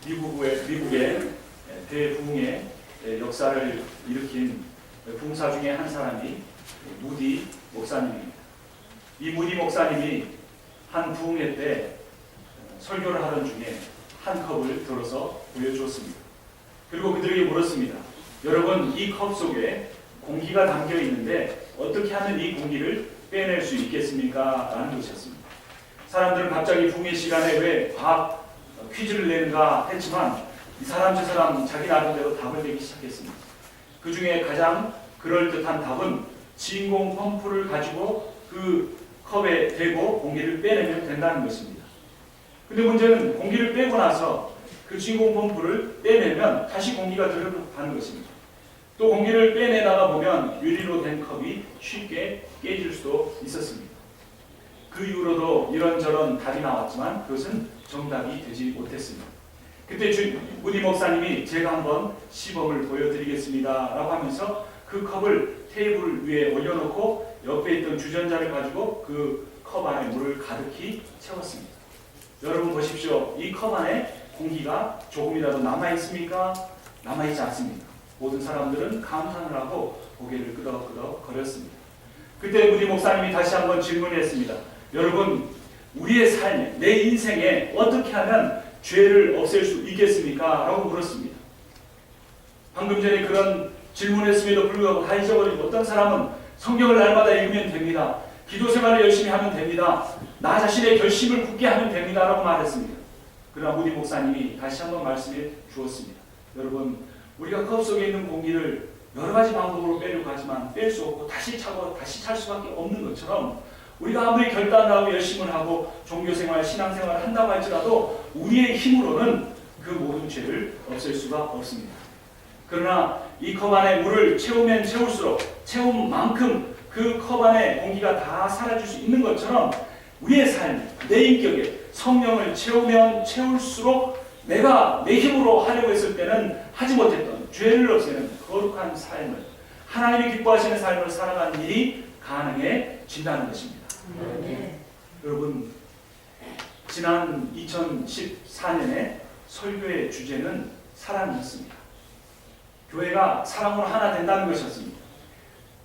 미국의 대부흥의 역사를 일으킨 부흥사 중에 한 사람이 무디 목사님입니다. 이 무디 목사님이 한 부흥회 때 설교를 하던 중에 한 컵을 들어서 보여주었습니다. 그리고 그들에게 물었습니다. 여러분, 이 컵 속에 공기가 담겨 있는데 어떻게 하면 이 공기를 빼낼 수 있겠습니까? 라는 것이었습니다. 사람들은 갑자기 부흥회 시간에 왜 과학 퀴즈를 내는가 했지만 이 사람 저 사람 자기 나름대로 답을 내기 시작했습니다. 그 중에 가장 그럴듯한 답은 진공 펌프를 가지고 그 컵에 대고 공기를 빼내면 된다는 것입니다. 근데 문제는 공기를 빼고 나서 그 진공 펌프를 빼내면 다시 공기가 들어가는 것입니다. 또 공기를 빼내다가 보면 유리로 된 컵이 쉽게 깨질 수도 있었습니다. 그 이후로도 이런저런 답이 나왔지만 그것은 정답이 되지 못했습니다. 그때 무디 목사님이 제가 한번 시범을 보여드리겠습니다 라고 하면서 그 컵을 테이블 위에 올려놓고 옆에 있던 주전자를 가지고 그 컵 안에 물을 가득히 채웠습니다. 여러분 보십시오. 이 컵 안에 공기가 조금이라도 남아있습니까? 남아있지 않습니다. 모든 사람들은 감탄을 하고 고개를 끄덕끄덕 거렸습니다. 그때 무디 목사님이 다시 한번 질문했습니다. 여러분, 우리의 삶에, 내 인생에 어떻게 하면 죄를 없앨 수 있겠습니까? 라고 물었습니다. 방금 전에 그런 질문했음에도 불구하고 다 잊어버리고 어떤 사람은 성경을 날마다 읽으면 됩니다. 기도 생활을 열심히 하면 됩니다. 나 자신의 결심을 굳게 하면 됩니다. 라고 말했습니다. 그러나 무디 목사님이 다시 한번 말씀해 주었습니다. 여러분, 우리가 컵 속에 있는 공기를 여러 가지 방법으로 빼려고 하지만 뺄 수 없고 다시 차고 다시 찰 수밖에 없는 것처럼 우리가 아무리 결단을 하고 열심을 하고 종교생활, 신앙생활을 한다고 할지라도 우리의 힘으로는 그 모든 죄를 없앨 수가 없습니다. 그러나 이 컵 안에 물을 채우면 채울수록 채운 만큼 그 컵 안에 공기가 다 사라질 수 있는 것처럼 우리의 삶, 내 인격에 성령을 채우면 채울수록 내가 내 힘으로 하려고 했을 때는 하지 못했던 죄를 없애는 거룩한 삶을, 하나님이 기뻐하시는 삶을 살아가는 일이 가능해진다는 것입니다. 여러분, 지난 2014년에 설교의 주제는 사랑이었습니다. 교회가 사랑으로 하나 된다는 것이었습니다.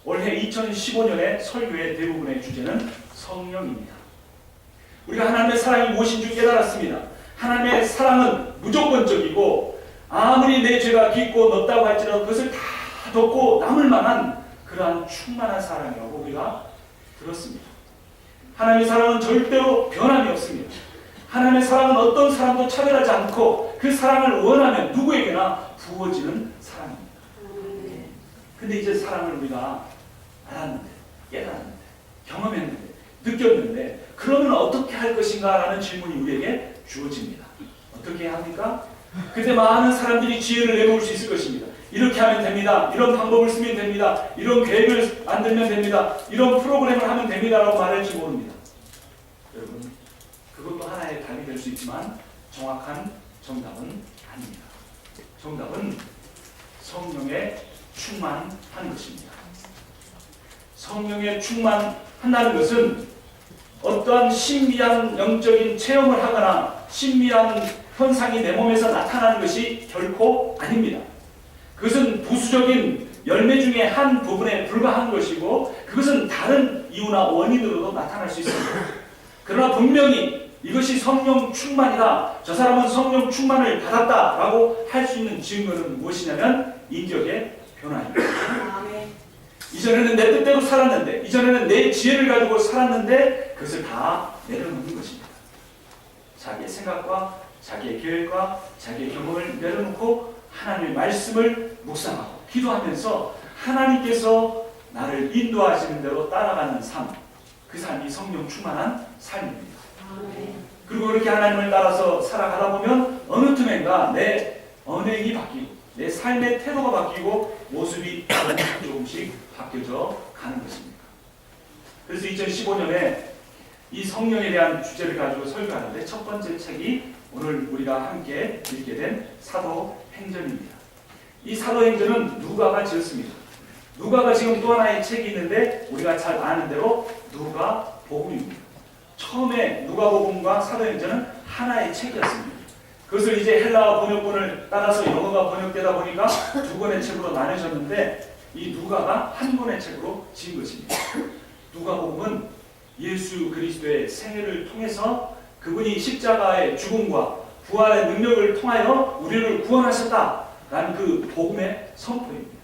올해 2015년에 설교의 대부분의 주제는 성령입니다. 우리가 하나님의 사랑이 무엇인 줄 깨달았습니다. 하나님의 사랑은 무조건적이고 아무리 내 죄가 깊고 넓다고 할지라도 그것을 다 덮고 남을 만한 그러한 충만한 사랑이라고 우리가 들었습니다. 하나님의 사랑은 절대로 변함이 없습니다. 하나님의 사랑은 어떤 사람도 차별하지 않고 그 사랑을 원하면 누구에게나 부어지는 사랑입니다. 근데 이제 사랑을 우리가 알았는데, 깨달았는데, 경험했는데, 느꼈는데 그러면 어떻게 할 것인가 라는 질문이 우리에게 주어집니다. 어떻게 합니까? 그때 많은 사람들이 지혜를 내놓을 수 있을 것입니다. 이렇게 하면 됩니다. 이런 방법을 쓰면 됩니다. 이런 계획을 만들면 됩니다. 이런 프로그램을 하면 됩니다. 라고 말할지 모릅니다. 여러분, 그것도 하나의 답이 될 수 있지만 정확한 정답은 아닙니다. 정답은 성령에 충만한 것입니다. 성령에 충만한다는 것은 어떠한 신비한 영적인 체험을 하거나 신비한 현상이 내 몸에서 나타나는 것이 결코 아닙니다. 그것은 부수적인 열매 중에 한 부분에 불과한 것이고 그것은 다른 이유나 원인으로도 나타날 수 있습니다. 그러나 분명히 이것이 성령 충만이다, 저 사람은 성령 충만을 받았다라고 할 수 있는 증거는 무엇이냐면 인격의 변화입니다. 이전에는 내 뜻대로 살았는데, 이전에는 내 지혜를 가지고 살았는데 그것을 다 내려놓는 것입니다. 자기의 생각과 자기의 계획과 자기의 경험을 내려놓고 하나님의 말씀을 묵상하고 기도하면서 하나님께서 나를 인도하시는 대로 따라가는 삶, 그 삶이 성령 충만한 삶입니다. 그리고 그렇게 하나님을 따라서 살아가다 보면 어느 틈엔가 내 언행이 바뀌고 내 삶의 태도가 바뀌고 모습이 조금씩 바뀌어져 가는 것입니다. 그래서 2015년에 이 성령에 대한 주제를 가지고 설교하는데 첫 번째 책이 오늘 우리가 함께 읽게 된 사도행전입니다. 이 사도행전은 누가가 지었습니다. 누가가 지금 또 하나의 책이 있는데 우리가 잘 아는 대로 누가복음입니다. 처음에 누가복음과 사도행전은 하나의 책이었습니다. 그것을 이제 헬라어 번역본을 따라서 영어가 번역되다 보니까 두 권의 책으로 나누셨는데 이 누가가 한 권의 책으로 지은 것입니다. 누가복음은 예수 그리스도의 생애를 통해서 그분이 십자가의 죽음과 부활의 능력을 통하여 우리를 구원하셨다라는 그 복음의 선포입니다.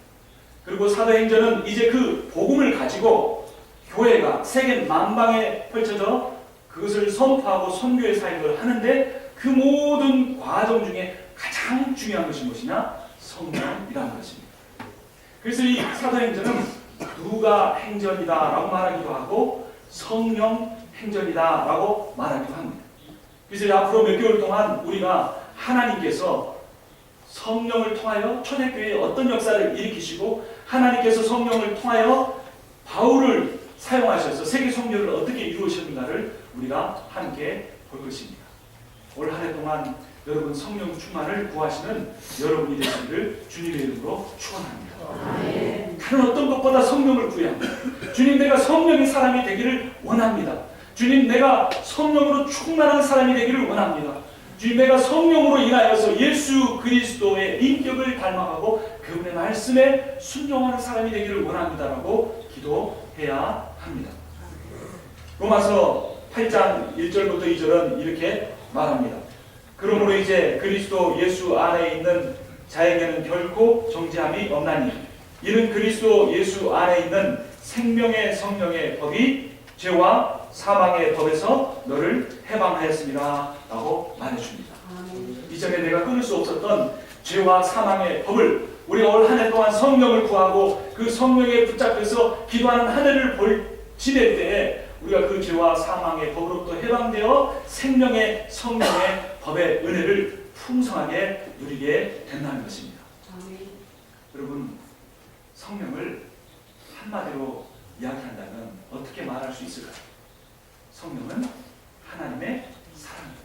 그리고 사도행전은 이제 그 복음을 가지고 교회가 세계 만방에 펼쳐져 그것을 선포하고 선교의 사역을 하는데 그 모든 과정 중에 가장 중요한 것이 무엇이냐? 성령이라는 것입니다. 그래서 이 사도행전은 누가 행전이다라고 말하기도 하고 성령 행전이다라고 말하기도 합니다. 그래서 앞으로 몇 개월 동안 우리가 하나님께서 성령을 통하여 초대교회에 어떤 역사를 일으키시고 하나님께서 성령을 통하여 바울을 사용하셔서 세계 선교를 어떻게 이루으셨는가를 우리가 함께 볼 것입니다. 올 한 해 동안 여러분 성령 충만을 구하시는 여러분이 되시기를 주님의 이름으로 축원합니다. 다른 어떤 것보다 성령을 구해야 합니다. 주님, 내가 성령의 사람이 되기를 원합니다. 주님, 내가 성령으로 충만한 사람이 되기를 원합니다. 주님, 내가 성령으로 인하여서 예수 그리스도의 인격을 닮아가고 그분의 말씀에 순종하는 사람이 되기를 원합니다라고 기도해야 합니다. 로마서 8장 1절부터 2절은 이렇게 말합니다. 그러므로 이제 그리스도 예수 안에 있는 자에게는 결코 정죄함이 없나니 이는 그리스도 예수 안에 있는 생명의 성령의 법이 죄와 사망의 법에서 너를 해방하였습니다 라고 말해줍니다. 이전에 내가 끊을 수 없었던 죄와 사망의 법을 우리가 올 한 해 동안 성령을 구하고 그 성령에 붙잡혀서 기도하는 한 해를 지낼 때에 우리가 그 죄와 사망의 법으로부터 해방되어 생명의 성령의 법의 은혜를 풍성하게 누리게 된다는 것입니다. 여러분, 성령을 한마디로 이야기한다면 어떻게 말할 수 있을까요? 성령은 하나님의 사랑입니다.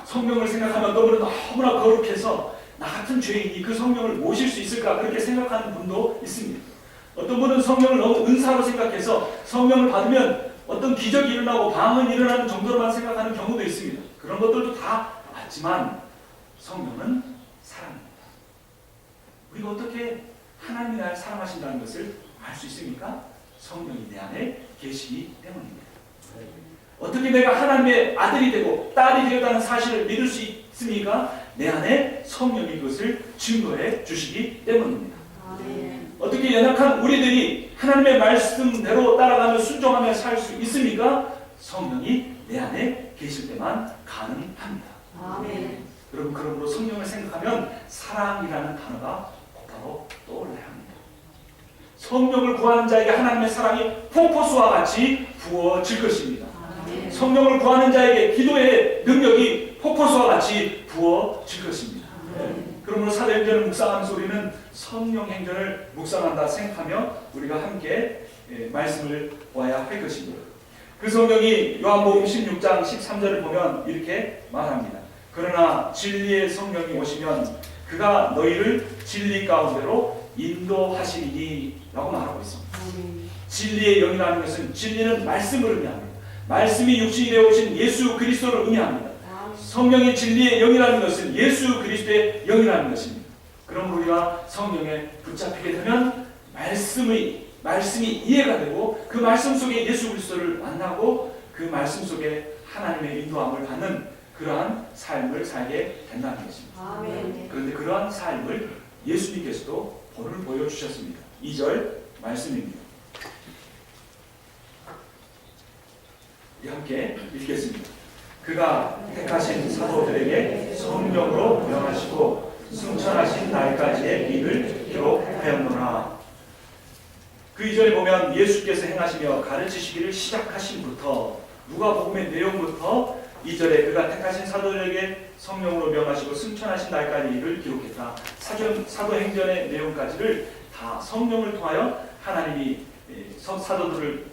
성령을 생각하면 너무나 거룩해서 나 같은 죄인이 그 성령을 모실 수 있을까 그렇게 생각하는 분도 있습니다. 어떤 분은 성령을 너무 은사로 생각해서 성령을 받으면 어떤 기적이 일어나고 방언이 일어나는 정도로만 생각하는 경우도 있습니다. 그런 것들도 다 맞지만 성령은 사랑입니다. 우리가 어떻게 하나님이 나를 사랑하신다는 것을 알 수 있습니까? 성령이 내 안에 계시기 때문입니다. 어떻게 내가 하나님의 아들이 되고 딸이 되었다는 사실을 믿을 수 있습니까? 내 안에 성령이 그것을 증거해 주시기 때문입니다. 어떻게 연약한 우리들이 하나님의 말씀대로 따라가며 순종하며 살 수 있습니까? 성령이 내 안에 계실 때만 가능합니다. 여러분, 그러므로 성령을 생각하면 사랑이라는 단어가 곧바로 떠올라야 합니다. 성령을 구하는 자에게 하나님의 사랑이 폭포수와 같이 부어질 것입니다. 성령을 구하는 자에게 기도의 능력이 폭포수와 같이 부어질 것입니다. 그러므로 사도행전을 묵상하면서 우리는 성령 행전을 묵상한다 생각하며 우리가 함께 말씀을 보아야 할 것입니다. 그 성령이 요한복음 16장 13절을 보면 이렇게 말합니다. 그러나 진리의 성령이 오시면 그가 너희를 진리 가운데로 인도하시리니 라고 말하고 있습니다. 진리의 영이라는 것은 진리는 말씀을 의미합니다. 말씀이 육신이 되어 오신 예수 그리스도를 의미합니다. 성령의 진리의 영이라는 것은 예수 그리스도의 영이라는 것입니다. 그럼 우리가 성령에 붙잡히게 되면 말씀이 이해가 되고 그 말씀 속에 예수 그리스도를 만나고 그 말씀 속에 하나님의 인도함을 받는 그러한 삶을 살게 된다는 것입니다. 그런데 그러한 삶을 예수님께서도 본을 보여주셨습니다. 2절 말씀입니다. 함께 읽겠습니다. 그가 택하신 사도들에게 성령으로 명하시고 승천하신 날까지의 일을 기록하였노라. 그 이전에 보면 예수께서 행하시며 가르치시기를 시작하신부터 누가복음의 내용부터 2절에 그가 택하신 사도들에게 성령으로 명하시고 승천하신 날까지 일을 기록했다. 사도행전의 내용까지를 다 성령을 통하여 하나님이 사도들을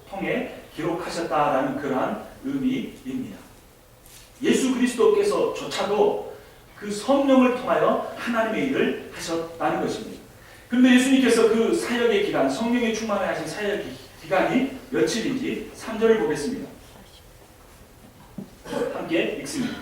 통해 기록하셨다라는 그러한 의미입니다. 예수 그리스도께서조차도 그 성령을 통하여 하나님의 일을 하셨다는 것입니다. 그런데 예수님께서 그 사역의 기간, 성령의 충만을 하신 사역 기간이 며칠인지 3절을 보겠습니다. 함께 믿습니다.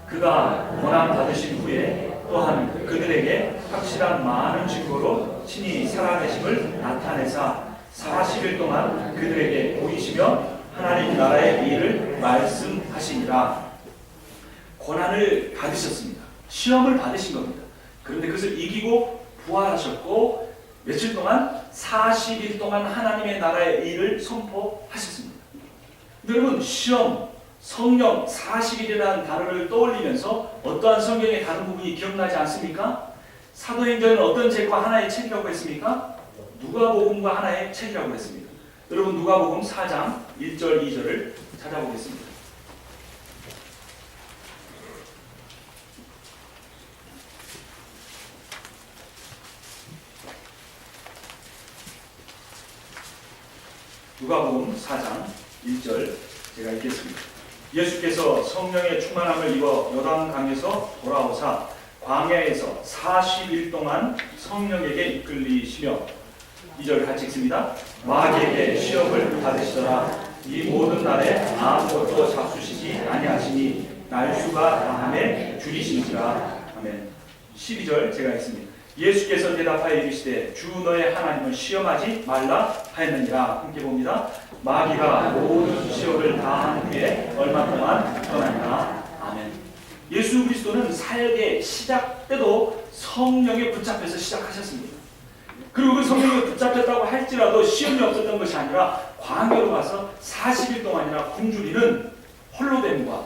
그가 고난 받으신 후에 또한 그들에게 확실한 많은 증거로 친히 살아내심을 나타내사 40일 동안 그들에게 보이시며 하나님 나라의 일을 말씀하시니라. 고난을 받으셨습니다. 시험을 받으신 겁니다. 그런데 그것을 이기고 부활하셨고 며칠 동안 40일 동안 하나님의 나라의 일을 선포하셨습니다. 여러분, 시험, 성령 40일이라는 단어를 떠올리면서 어떠한 성경의 다른 부분이 기억나지 않습니까? 사도행전은 어떤 책과 하나의 책이라고 했습니까? 누가복음과 하나의 책이라고 했습니다. 여러분, 누가복음 4장 1절 2절을 찾아보겠습니다. 누가복음 4장 1절 제가 읽겠습니다. 예수께서 성령의 충만함을 입어 요단강에서 돌아오사 광야에서 40일 동안 성령에게 이끌리시며 2절 같이 읽습니다. 마귀에게 시험을 받으시더라. 이 모든 날에 아무것도 잡수시지 아니하시니 날 휴가 다함에 줄이시니라. 아멘. 12절 제가 읽습니다. 예수께서 대답하여 이르시되 주 너의 하나님을 시험하지 말라 하였느니라. 함께 봅니다. 마귀가 모든 시험을 다한 후에 얼마 동안 떠나니라. 아멘. 예수 그리스도는 사역의 시작 때도 성령에 붙잡혀서 시작하셨습니다. 그리고 그 성령에 붙잡혔다고 할지라도 시험이 없었던 것이 아니라 광야로 가서 40일 동안이나 굶주리는 홀로됨과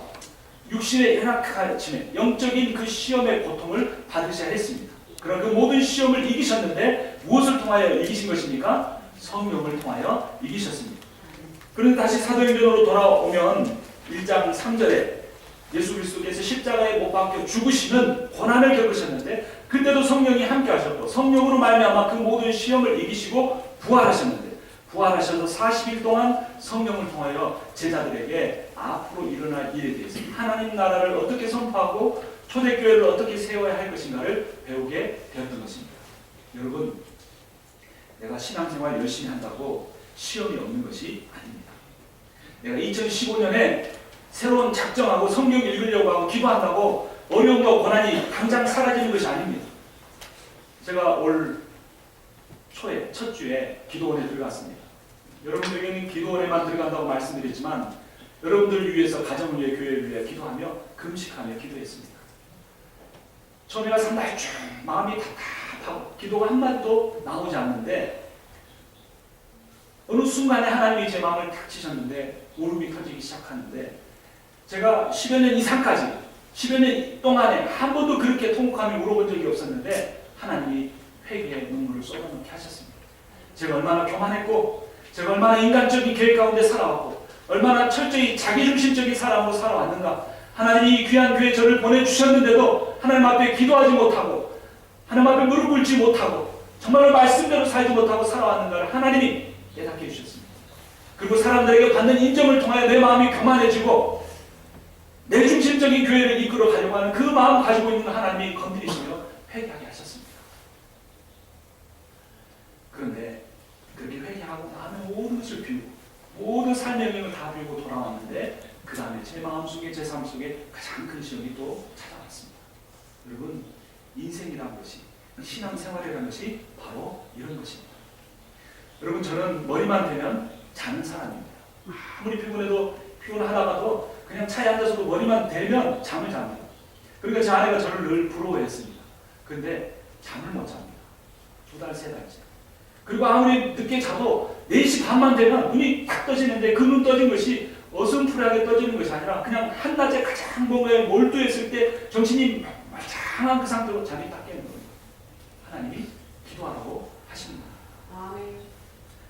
육신의 연약하침에 영적인 그 시험의 고통을 받으셔야 했습니다. 그런 그 모든 시험을 이기셨는데 무엇을 통하여 이기신 것입니까? 성령을 통하여 이기셨습니다. 그런데 다시 사도행전으로 돌아오면 1장 3절에 예수 그리스도께서 십자가에 못 박혀 죽으시는 고난을 겪으셨는데 그때도 성령이 함께 하셨고 성령으로 말미암아 그 모든 시험을 이기시고 부활하셨는데 부활하셔서 40일 동안 성령을 통하여 제자들에게 앞으로 일어날 일에 대해서 하나님 나라를 어떻게 선포하고 초대교회를 어떻게 세워야 할 것인가를 배우게 되었던 것입니다. 여러분, 내가 신앙생활 열심히 한다고 시험이 없는 것이 아닙니다. 내가 2015년에 새로운 작정하고 성경 읽으려고 하고 기도한다고 어려움과 고난이 당장 사라지는 것이 아닙니다. 제가 올 초에 첫 주에 기도원에 들어갔습니다. 여러분들에게는 기도원에만 들어간다고 말씀드렸지만 여러분들을 위해서, 가정을 위해, 교회를 위해 기도하며 금식하며 기도했습니다. 처음에가 상당히 쭉 마음이 답답하고 기도가 한마디도 나오지 않는데 어느 순간에 하나님이 제 마음을 탁 치셨는데 울음이 터지기 시작하는데 제가 10여 년 이상까지 10여 년 동안에 한 번도 그렇게 통곡하며 울어본 적이 없었는데 하나님이 회개의 눈물을 쏟아놓게 하셨습니다. 제가 얼마나 교만했고 제가 얼마나 인간적인 계획 가운데 살아왔고 얼마나 철저히 자기중심적인 사람으로 살아왔는가. 하나님이 이 귀한 교회에 저를 보내주셨는데도 하나님 앞에 기도하지 못하고 하나님 앞에 무릎 꿇지 못하고 정말로 말씀대로 살지 못하고 살아왔는가를 하나님이 깨닫게 해주셨습니다. 그리고 사람들에게 받는 인정을 통하여 내 마음이 교만해지고 내 중심적인 교회를 이끌어 가려고 하는 그 마음 가지고 있는 하나님이 건드리시며 회개하게 하셨습니다. 그런데 그렇게 회개하고 마음의 모든 것을 비우고 모든 삶의 영역을 다 비우고 돌아왔는데 그 다음에 제 마음속에 제 삶 속에 가장 큰 시험이 또 찾아왔습니다. 여러분, 인생이라는 것이, 신앙생활이라는 것이 바로 이런 것입니다. 여러분, 저는 머리만 대면 자는 사람입니다. 아무리 피곤해도 피곤하다가도 그냥 차에 앉아서도 머리만 대면 잠을 잡니다. 그러니까 제 아내가 저를 늘 부러워했습니다. 그런데 잠을 못 잡니다. 2달, 3달째. 그리고 아무리 늦게 자도 4시 반만 되면 눈이 딱 떠지는데 그 눈 떠진 것이 어슴푸레하게 떠지는 것이 아니라 그냥 한낮에 가장 뭔가에 몰두했을 때 정신이 말짱한 그 상태로 잠이 딱 깨는 겁니다. 하나님이 기도하라고 하시는 거예요.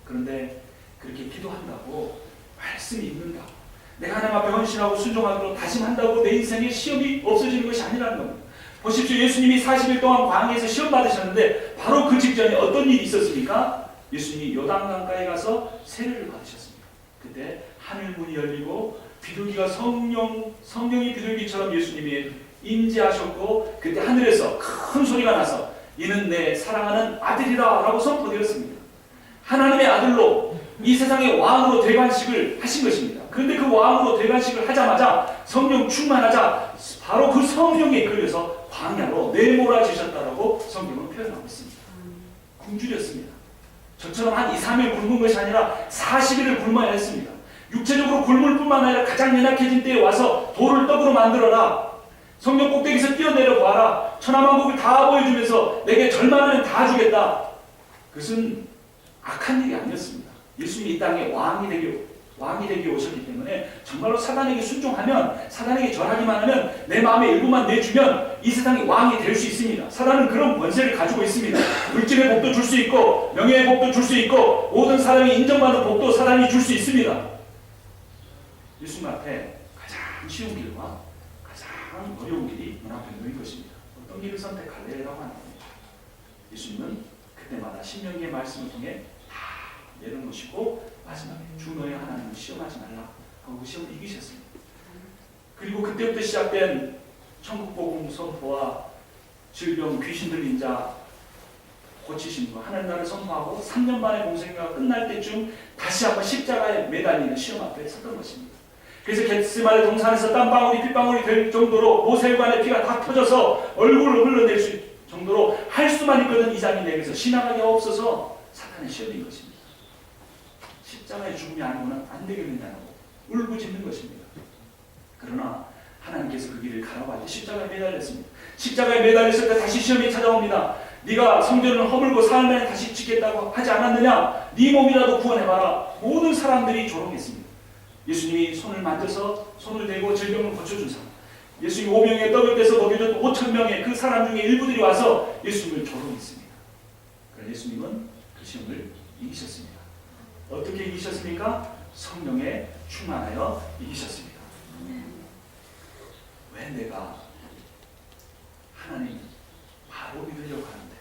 그런데 그렇게 기도한다고 말씀이 있는다고 내가 하나님 앞에 헌신하고 순종하도록 다짐한다고 내 인생에 시험이 없어지는 것이 아니라는 겁니다. 보십시오. 예수님이 40일 동안 광야에서 시험 받으셨는데 바로 그 직전에 어떤 일이 있었습니까? 예수님이 요단강가에 가서 세례를 받으셨습니다. 그때 하늘문이 열리고 비둘기가 성령이 비둘기처럼 예수님이 임재하셨고 그때 하늘에서 큰 소리가 나서 이는 내 사랑하는 아들이라 라고 선포되었습니다. 하나님의 아들로 이 세상의 왕으로 대관식을 하신 것입니다. 그런데 그 왕으로 대관식을 하자마자 성령 충만하자 바로 그 성령에 끌려서 광야로 내몰아지셨다라고 성경은 표현하고 있습니다. 굶주렸습니다. 저처럼 한 2, 3일 굶은 것이 아니라 40일을 굶어야 했습니다. 육체적으로 굶을 뿐만 아니라 가장 연약해진 때에 와서 돌을 떡으로 만들어라. 성령 꼭대기에서 뛰어내려 보아라. 천하만국을 다 보여주면서 내게 절반은 다 주겠다. 그것은 악한 일이 아니었습니다. 예수님이 이 땅에 왕이 되기 오셨기 때문에 정말로 사단에게 순종하면, 사단에게 절하기만 하면, 내 마음의 일부만 내주면 이 세상의 왕이 될 수 있습니다. 사단은 그런 권세를 가지고 있습니다. 물질의 복도 줄 수 있고 명예의 복도 줄 수 있고 모든 사람이 인정받는 복도 사단이 줄 수 있습니다. 예수님 앞에 가장 쉬운 길과 가장 어려운 길이 눈앞에 놓인 것입니다. 어떤 길을 선택할래라고 하는 겁니다. 예수님은 그때마다 신명기의 말씀을 통해 다 내려놓으시고 마지막에 주 너의 하나님을 시험하지 말라 하고 그 시험을 이기셨습니다. 그리고 그때부터 시작된 천국복음 선포와 질병, 귀신 들린 자 고치신 거 하나님 나라를 선포하고 3년 만에 공생애가 끝날 때쯤 다시 한번 십자가에 매달리는 시험 앞에 섰던 것입니다. 그래서 겟세마네 동산에서 땀방울이 핏방울이 될 정도로 모세혈관의 피가 다 터져서 얼굴을 흘러낼 수 정도로 할 수만 있거든 이 장이 내게서 신앙하기 없어서 사탄의 시험인 것입니다. 십자가의 죽음이 아니고는 안 되겠느냐고 울부짖는 것입니다. 그러나 하나님께서 그 길을 가라고 할 때 십자가에 매달렸습니다. 십자가에 매달렸을 때 다시 시험이 찾아옵니다. 네가 성전을 허물고 사흘 만에 다시 짓겠다고 하지 않았느냐? 네 몸이라도 구원해봐라. 모든 사람들이 조롱했습니다. 예수님이 손을 만져서 손을 대고 질병을 고쳐준 사람, 예수님이 5명의 떡을 떼서 먹여준 5,000명의 그 사람 중에 일부들이 와서 예수님을 조롱했습니다. 그러나 예수님은 그 시험을 이기셨습니다. 어떻게 이기셨습니까? 성령에 충만하여 이기셨습니다. 왜 내가 하나님 바로 믿으려고 하는데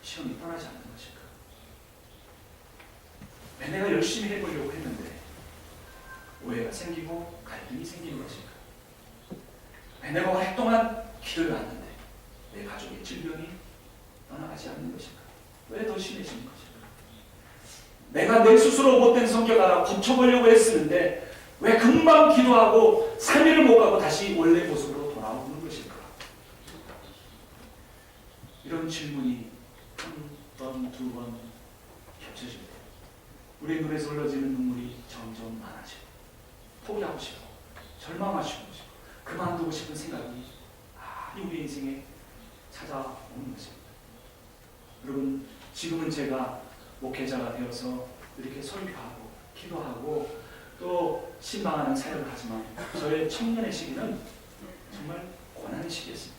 시험이 떠나지 않는 것일까? 왜 내가 열심히 해보려고 했는데 오해가 생기고 갈등이 생기는 것일까? 왜 내가 오랫동안 기도를 왔는데 내 가족의 질병이 떠나가지 않는 것일까? 왜 더 심해지는 것일까? 내가 내 스스로 못된 성격 알아 고쳐보려고 했었는데 왜 금방 기도하고 3일을 못 가고 다시 원래 모습으로 돌아오는 것일까? 이런 질문이 한 번, 두 번 겹쳐질 때 우리 눈에서 흘러지는 눈물이 점점 많아지고 포기하고 싶고 절망하시고 그만두고 싶은 생각이 우리 인생에 찾아오는 것입니다. 여러분, 지금은 제가 목회자가 되어서 이렇게 설교하고 기도하고 또 신방하는 사역을 하지만 저의 청년의 시기는 정말 고난의 시기였습니다.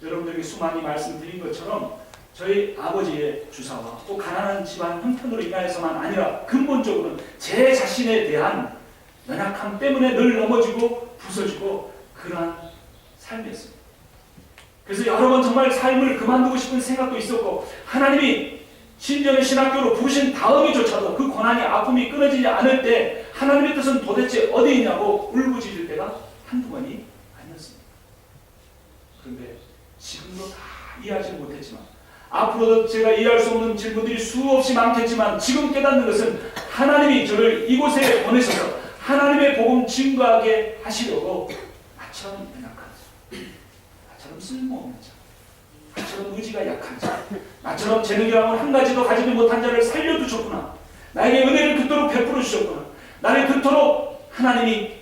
여러분들에게 수많이 말씀드린 것처럼 저희 아버지의 주사와 또 가난한 집안 형편으로 인하여서만 아니라 근본적으로는 제 자신에 대한 연약함 때문에 늘 넘어지고 부서지고 그러한 삶이었습니다. 그래서 여러 번 정말 삶을 그만두고 싶은 생각도 있었고 하나님이 신전의 신학교로 부르신 다음이조차도 그 고난이 아픔이 끊어지지 않을 때 하나님의 뜻은 도대체 어디 있냐고 울부짖을 때가 한두 번이 아니었습니다. 그런데 지금도 다 이해하지 못했지만 앞으로도 제가 이해할 수 없는 질문들이 수없이 많겠지만 지금 깨닫는 것은 하나님이 저를 이곳에 보내셔서 하나님의 복음 증거하게 하시려고 나처럼 연약한 자, 나처럼 쓸모없는 자, 나처럼 의지가 약한 자, 나처럼 재능이라고 한 가지도 가지지 못한 자를 살려두셨구나. 나에게 은혜를 그토록 베풀어 주셨구나. 나를 그토록 하나님이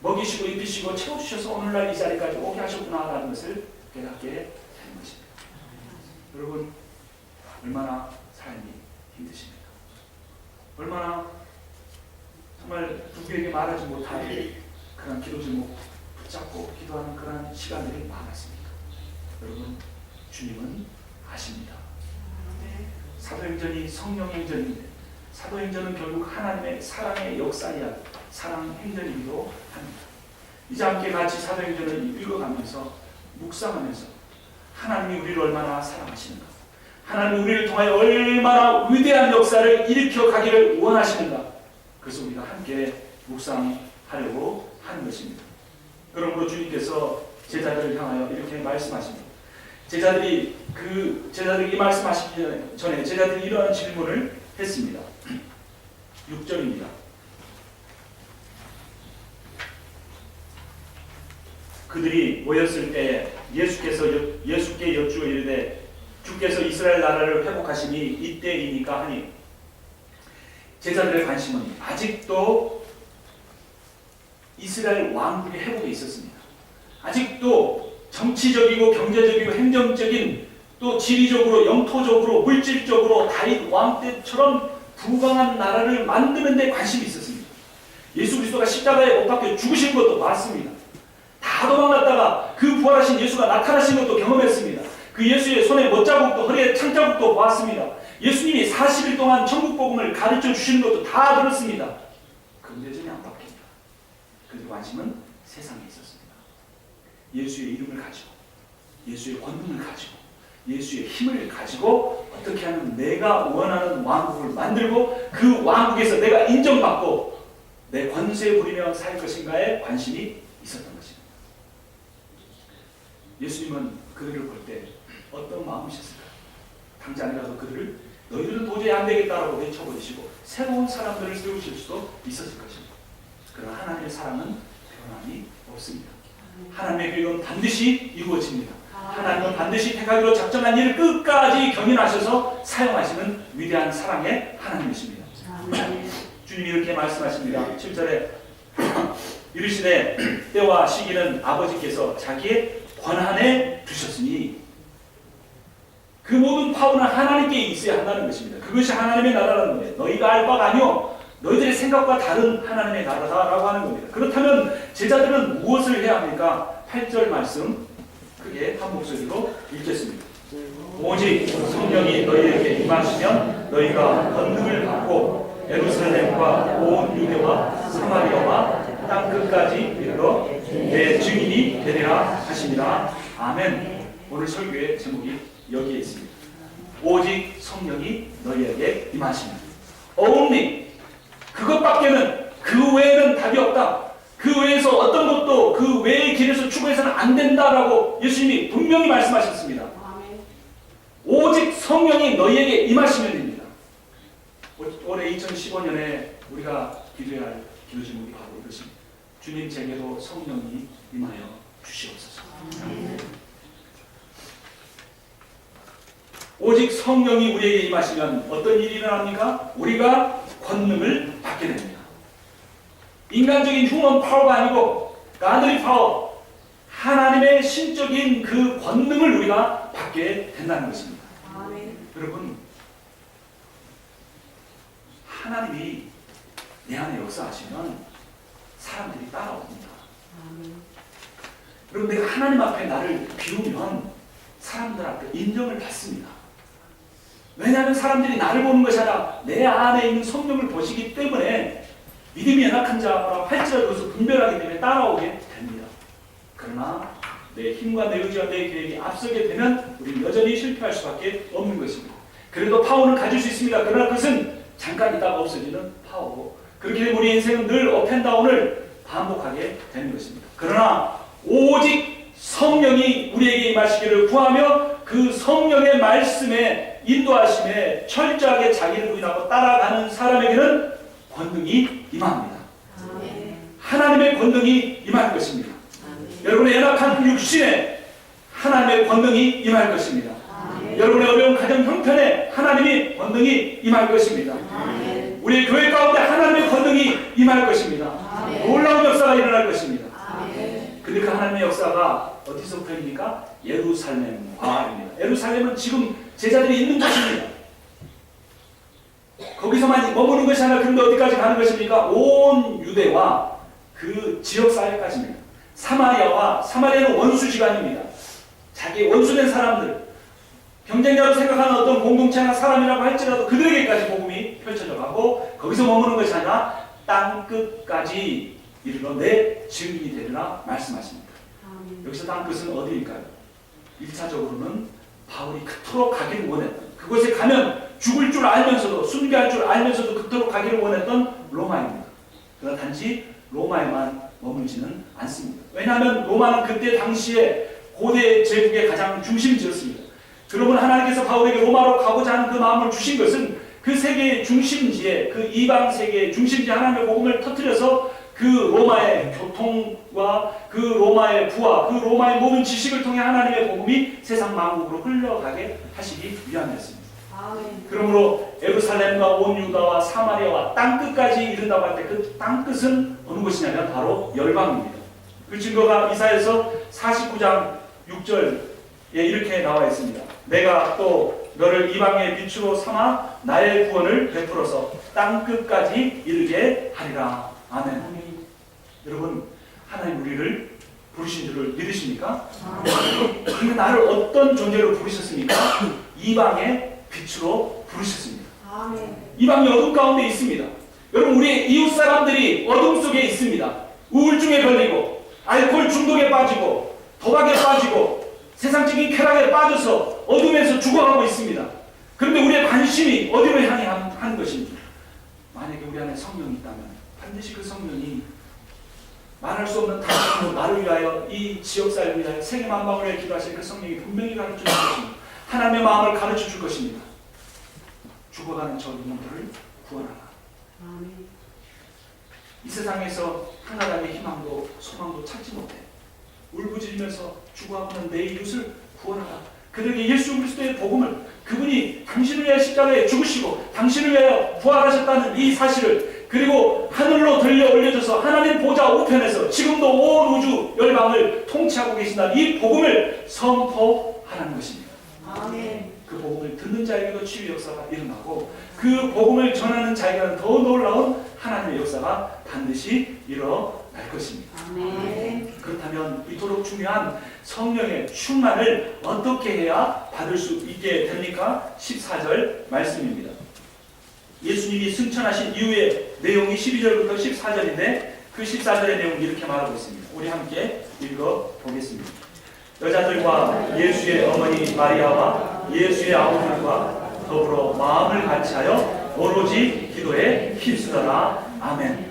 먹이시고 입히시고 채워주셔서 오늘날 이 자리까지 오게 하셨구나라는 것을 깨닫게 되는 것입니다. 여러분, 얼마나 삶이 힘드십니까? 얼마나 정말 누구에게 말하지 못할 그런 기도 제목 붙잡고 기도하는 그런 시간들이 많았습니까? 여러분, 주님은 아십니다. 사도행전이 성령행전인데 사도행전은 결국 하나님의 사랑의 역사이야 사랑 행전이기도 합니다. 이제 함께 같이 사도행전을 읽어가면서 묵상하면서 하나님이 우리를 얼마나 사랑하시는가, 하나님이 우리를 통하여 얼마나 위대한 역사를 일으켜 가기를 원하시는가, 그래서 우리가 함께 묵상하려고 하는 것입니다. 그러므로 주님께서 제자들을 향하여 이렇게 말씀하십니다. 제자들이 이 말씀하시기 전에 제자들이 이러한 질문을 했습니다. 6절입니다. 그들이 모였을 때 예수께 여쭈어 이르되 주께서 이스라엘 나라를 회복하시니 이때이니까 하니, 제자들의 관심은 아직도 이스라엘 왕국의 회복에 있었습니다. 아직도 정치적이고 경제적이고 행정적인, 또 지리적으로 영토적으로 물질적으로 다윗 왕 때처럼 부강한 나라를 만드는 데 관심이 있었습니다. 예수 그리스도가 십자가에 못 박혀 죽으신 것도 봤습니다. 다 도망갔다가 그 부활하신 예수가 나타나신 것도 경험했습니다. 그 예수의 손에 못자국도 허리에 창자국도 보았습니다. 예수님이 40일 동안 천국 복음을 가르쳐 주시는 것도 다 들었습니다. 그런데 여전히 안 바뀝니다. 그들 관심은 세상에 있었습니다. 예수의 이름을 가지고, 예수의 권능을 가지고, 예수의 힘을 가지고 어떻게 하면 내가 원하는 왕국을 만들고 그 왕국에서 내가 인정받고 내 권세 부리며 살 것인가에 관심이 있었던 것입니다. 예수님은 그들을 볼 때 어떤 마음이셨을까요? 당장이라도 그들을 너희들은 도저히 안 되겠다라고 내쳐버리시고 새로운 사람들을 세우실 수도 있었을 것입니다. 그러나 하나님의 사랑은 변함이 없습니다. 하나님의 계획은 반드시 이루어집니다. 하나님은 반드시 택하기로 작정한 일을 끝까지 경인하셔서 사용하시는 위대한 사랑의 하나님이십니다. 주님이 이렇게 말씀하십니다. 7절에 이르시되 때와 시기는 아버지께서 자기의 권한에 두셨으니, 그 모든 파워는 하나님께 있어야 한다는 것입니다. 그것이 하나님의 나라라는 거예요. 너희가 알 바가 아니오, 너희들의 생각과 다른 하나님의 나라다라고 하는 겁니다. 그렇다면 제자들은 무엇을 해야 합니까? 8절 말씀 크게 한 목소리로 읽겠습니다. 오직 성령이 너희에게 임하시면 너희가 권능을 받고 예루살렘과 온 유대와 사마리아와 땅 끝까지 이르러 내 증인이 되리라 하십니다. 아멘. 오늘 설교의 제목이 여기에 있습니다. 오직 성령이 너희에게 임하시면. only. 그것밖에는, 그 외에는 답이 없다. 그 외에서 어떤 것도 그 외의 길에서 추구해서는 안 된다라고 예수님이 분명히 말씀하셨습니다. 오직 성령이 너희에게 임하시면 됩니다. 올해 2015년에 우리가 기도해야 할 기도 제목이 바로 이것입니다. 주님, 제게도 성령이 임하여 주시옵소서. 오직 성령이 우리에게 임하시면 어떤 일이 일어납니까? 우리가 권능을 받게 됩니다. 인간적인 휴먼 파워가 아니고 가드리 파워, 하나님의 신적인 그 권능을 우리가 받게 된다는 것입니다. 아멘. 여러분, 하나님이 내 안에 역사하시면 사람들이 따라옵니다. 아멘. 여러분, 내가 하나님 앞에 나를 비우면 사람들 앞에 인정을 받습니다. 왜냐하면 사람들이 나를 보는 것이 아니라 내 안에 있는 성령을 보시기 때문에 믿음이 연약한 자라고 할지라도 그것을 분별하기 때문에 따라오게 됩니다. 그러나 내 힘과 내 의지와 내 계획이 앞서게 되면 우리는 여전히 실패할 수밖에 없는 것입니다. 그래도 파워는 가질 수 있습니다. 그러나 그것은 잠깐 있다가 없어지는 파워고, 그렇게 되면 우리 인생은 늘 업앤다운을 반복하게 되는 것입니다. 그러나 오직 성령이 우리에게 임하시기를 구하며 그 성령의 말씀에 인도하심에 철저하게 자기를 부인하고 따라가는 사람에게는 권능이 임합니다. 아멘. 하나님의 권능이 임할 것입니다. 아멘. 여러분의 연약한 육신에 하나님의 권능이 임할 것입니다. 아멘. 여러분의 어려운 가정 형편에 하나님의 권능이 임할 것입니다. 아멘. 우리 교회 가운데 하나님의 권능이 임할 것입니다. 아멘. 놀라운 역사가 일어날 것입니다. 근데 그 하나님의 역사가 어디서부터입니까? 예루살렘과입니다. 예루살렘은 지금 제자들이 있는 곳입니다. 거기서만 머무는 것이 아니라 그런데 어디까지 가는 것입니까? 온 유대와 그 지역사회까지입니다. 사마리아는 원수지간입니다. 자기 원수된 사람들, 경쟁자로 생각하는 어떤 공동체나 사람이라고 할지라도 그들에게까지 복음이 펼쳐져 가고, 거기서 머무는 것이 아니라 땅끝까지 이르러 내 증인이 되리라 말씀하십니다. 여기서 땅끝은 어디일까요? 1차적으로는 바울이 그토록 가기를 원했던, 그곳에 가면 죽을 줄 알면서도, 순교할 줄 알면서도 그토록 가기를 원했던 로마입니다. 그러나 단지 로마에만 머물지는 않습니다. 왜냐하면 로마는 그때 당시에 고대 제국의 가장 중심지였습니다. 그러면 하나님께서 바울에게 로마로 가고자 하는 그 마음을 주신 것은 그 세계의 중심지에, 그 이방 세계의 중심지에 하나님의 복음을 터뜨려서 그 로마의 교통과 그 로마의 부와 그 로마의 모든 지식을 통해 하나님의 복음이 세상 만국으로 흘러가게 하시기 위함이었습니다. 그러므로 예루살렘과 온 유다와 사마리아와 땅끝까지 이른다고 할 때 그 땅끝은 어느 곳이냐면 바로 열방입니다. 그 증거가 이사야서 49장 6절에 이렇게 나와 있습니다. 내가 또 너를 이방의 빛으로 삼아 나의 구원을 베풀어서 땅끝까지 이르게 하리라. 아멘. 여러분, 하나님 우리를 부르신 줄을 믿으십니까? 근데 나를 어떤 존재로 부르셨습니까? 이방의 빛으로 부르셨습니다. 이방이 어둠 가운데 있습니다. 여러분, 우리의 이웃 사람들이 어둠 속에 있습니다. 우울증에 걸리고 알코올 중독에 빠지고 도박에 빠지고 세상적인 쾌락에 빠져서 어둠에서 죽어가고 있습니다. 그런데 우리의 관심이 어디로 향해 하는 것입니까? 만약에 우리 안에 성령이 있다면 반드시 그 성령이 말할 수 없는 단순으로 나를 위하여 이 지역사회를 위하여 세계 만방을 위해 기도하신 그 성령이 분명히 가르쳐 줄 것입니다. 하나님의 마음을 가르쳐 줄 것입니다. 죽어가는 저 영혼들을 구원하라. 이 세상에서 하나님의 희망도 소망도 찾지 못해 울부짖으면서 죽어가는 내 이웃을 구원하라. 그들에게 예수 그리스도의 복음을, 그분이 당신을 위하여 십자가에 죽으시고 당신을 위하여 부활하셨다는 이 사실을, 그리고 하늘로 들려 올려져서 하나님 보좌 우편에서 지금도 온 우주 열방을 통치하고 계신다는 이 복음을 선포하라는 것입니다. 아멘. 그 복음을 듣는 자에게도 치유 역사가 일어나고 그 복음을 전하는 자에게는 더 놀라운 하나님의 역사가 반드시 일어날 것입니다. 아멘. 그렇다면 이토록 중요한 성령의 충만을 어떻게 해야 받을 수 있게 됩니까? 14절 말씀입니다. 예수님이 승천하신 이후의 내용이 12절부터 14절인데 그 14절의 내용이 이렇게 말하고 있습니다. 우리 함께 읽어보겠습니다. 여자들과 예수의 어머니 마리아와 예수의 아우들과 더불어 마음을 같이하여 오로지 기도에 힘쓰더라. 아멘.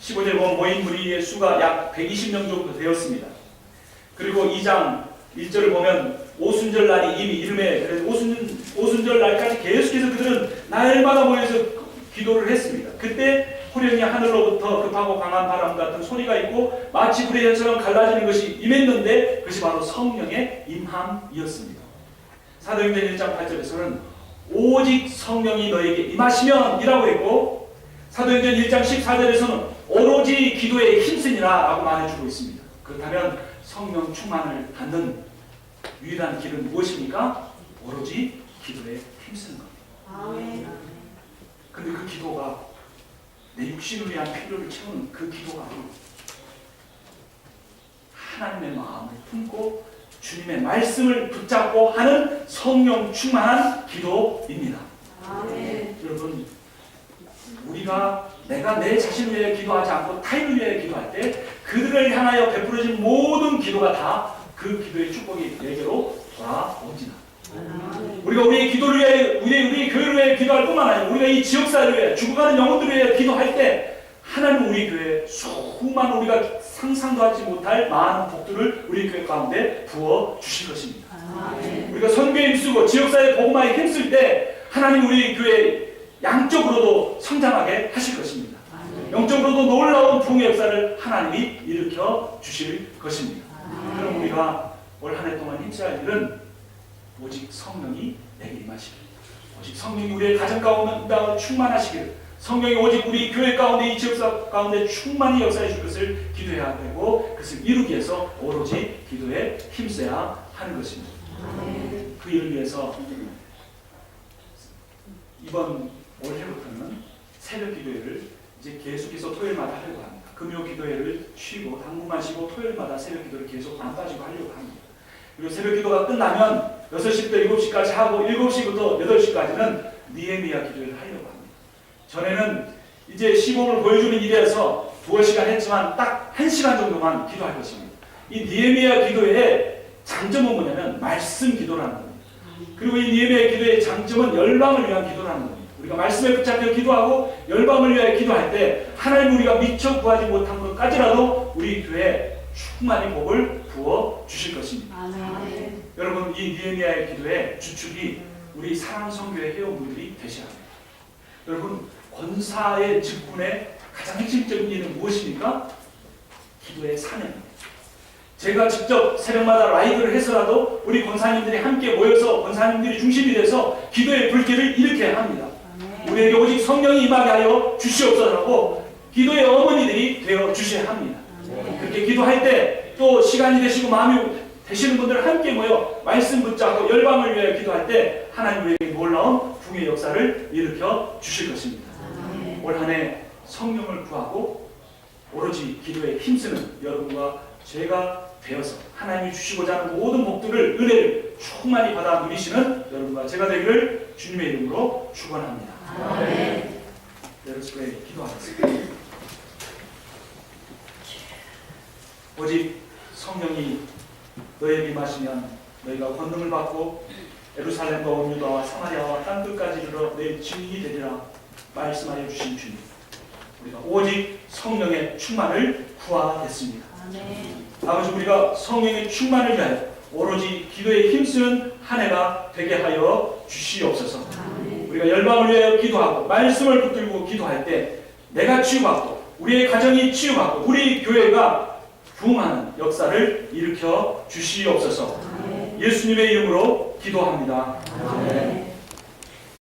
15절 보면 모인 무리의 수가 약 120명 정도 되었습니다. 그리고 2장 1절을 보면 오순절 날이 이미 이름에, 그래서 오순절 날까지 계속해서 그들은 날마다 모여서 기도를 했습니다. 그때 호련히 하늘로부터 급하고 강한 바람 같은 소리가 있고 마치 불의 현처럼 갈라지는 것이 임했는데 그것이 바로 성령의 임함이었습니다. 사도행전 1장 8절에서는 오직 성령이 너에게 임하시면 이라고 했고 사도행전 1장 14절에서는 오로지 기도에 힘쓰니라 라고 말해주고 있습니다. 그렇다면 성령 충만을 받는 유일한 길은 무엇입니까? 오로지 기도에 힘쓰는 겁니다. 아멘. 근데 그 기도가 내 육신을 위한 필요를 채우는 그 기도가 하나님의 마음을 품고 주님의 말씀을 붙잡고 하는 성령 충만한 기도입니다. 아멘. 여러분, 우리가 내가 내 자신을 위해 기도하지 않고 타인을 위해 기도할 때 그들을 향하여 베풀어진 모든 기도가 다 그 기도의 축복이 내게로 돌아옵니다. 우리가 우리의 기도를 위해, 우리의 교회를 위해 기도할 뿐만 아니라 우리가 이 지역사회를 위해, 죽어가는 영혼들을 위해 기도할 때 하나님은 우리 교회에 수많은 우리가 상상도 하지 못할 많은 복들을 우리 교회 가운데 부어 주실 것입니다. 우리가 선교에 힘쓰고 지역사회 복음화에 힘쓸 때 하나님 우리 교회 양적으로도 성장하게 하실 것입니다. 영적으로도 놀라운 부흥의 역사를 하나님이 일으켜 주실 것입니다. 그럼 우리가 올 한 해 동안 힘써야 할 일은 오직 성령이 내게 임하시길, 오직 성령이 우리의 가정 가운데 충만하시길, 성령이 오직 우리 교회 가운데 이 지역사 가운데 충만히 역사해 줄 것을 기도해야 되고 그것을 이루기 위해서 오로지 기도에 힘써야 하는 것입니다. 그 일을 위해서 이번 올해부터는 새벽 기도회를 이제 계속해서 토요일마다 하려고 합니다. 금요 기도회를 쉬고 당분간 쉬고 토요일마다 새벽 기도를 계속 안 빠지고 하려고 합니다. 그리고 새벽 기도가 끝나면 6시부터 7시까지 하고 7시부터 8시까지는 니에미야 기도회를 하려고 합니다. 전에는 이제 시범을 보여주는 일에서 2시간 했지만 딱 1시간 정도만 기도할 것입니다. 이 니에미야 기도회의 장점은 뭐냐면 말씀 기도라는 겁니다. 그리고 이 니에미야 기도의 장점은 열방을 위한 기도라는 겁니다. 우리가 말씀에 붙잡혀 기도하고 열방을 위하여 기도할 때 하나님 우리가 미처 구하지 못한 것까지라도 우리 교회에 충만히 복을 부어 주실 것입니다. 아멘. 여러분, 이 니에미야의 기도의 주축이 우리 사랑성교회 회원분들이 되셔야 합니다. 여러분, 권사의 직분에 가장 핵심적인 일은 무엇입니까? 기도의 사명입니다. 제가 직접 새벽마다 라이브를 해서라도 우리 권사님들이 함께 모여서 권사님들이 중심이 돼서 기도의 불길을 일으켜야 합니다. 우리에게 오직 성령이 임하게 하여 주시옵소서라고 기도의 어머니들이 되어 주셔야 합니다. 그렇게 기도할 때 또 시간이 되시고 마음이 되시는 분들 함께 모여 말씀 붙잡고 열방을 위하여 기도할 때 하나님 우리에게 놀라운 부흥의 역사를 일으켜 주실 것입니다. 올 한 해 성령을 구하고 오로지 기도에 힘쓰는 여러분과 제가 되어서 하나님이 주시고자 하는 모든 복들을 은혜를 충만히 받아 누리시는 여러분과 제가 되기를 주님의 이름으로 축원합니다. 아멘. 여러분께 기도하겠습니다. 오직 성령이 너에게 임하시면 너희가 권능을 받고 예루살렘과 온 유다와 사마리아와 땅 끝까지 이르러 내 증인이 되리라 말씀하여 주신 주님, 우리가 오직 성령의 충만을 구하겠습니다. 아버지, 우리가 성령의 충만을 위하여 오로지 기도에 힘쓰는 한 해가 되게 하여 주시옵소서. 우리가 열방을 위하여 기도하고 말씀을 붙들고 기도할 때 내가 치유받고 우리의 가정이 치유받고 우리 교회가 부흥하는 역사를 일으켜 주시옵소서. 예수님의 이름으로 기도합니다. 아멘.